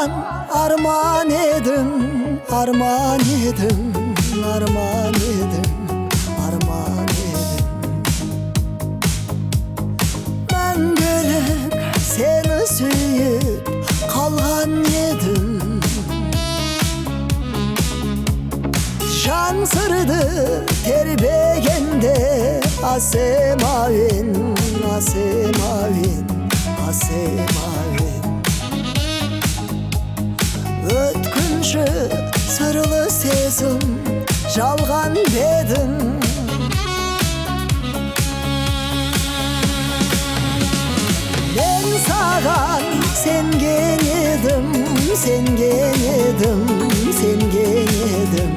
sağan armağan edim, armağan edim, armağan edim, armağan edim. Мәңгілік seni sүйіп қалған едім. Жан сырды тербегенде асемавин, асемавин, асемавин. Өткінші сырлы сезім жалған бедім. Мен саған сенген едім, сенген едім, сенген едім,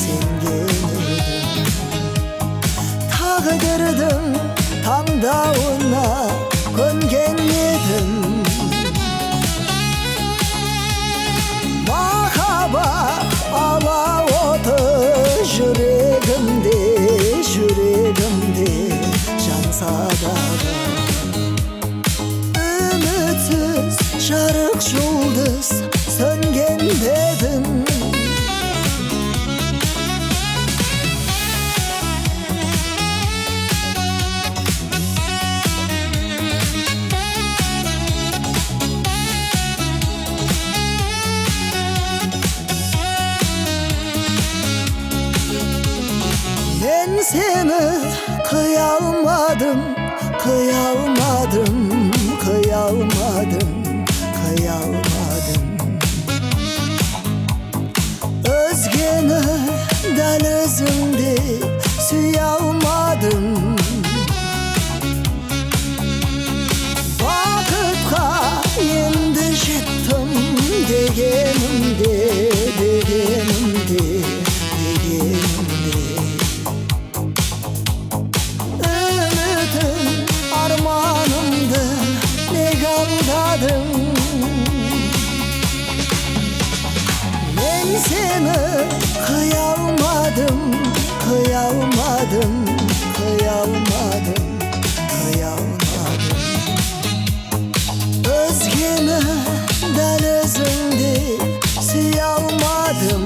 сенген едім. Тағдырдың таңдауына көнген едім. Махаббат алауыты жүрегімде, жүрегімде жанса дағы. Ümitsiz жарық жұлдыз сөнген бедім. Ben seni kıyamadım, kıyamadım, kıyamadım, kıyamadım. Özgeni dal özümde suyalmadım. Vakıtқа енді жеттім дегенімде, дегенімде, дегенімде. Ümitim armağanımdı, ne kaldadım. Ben seni kıyamadım, kıyamadım, kıyamadım, kıyamadım. Özgeni dal özümde suyalmadım.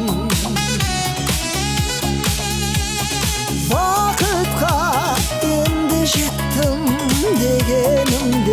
Vakıtқа енді жеттім дегенімде.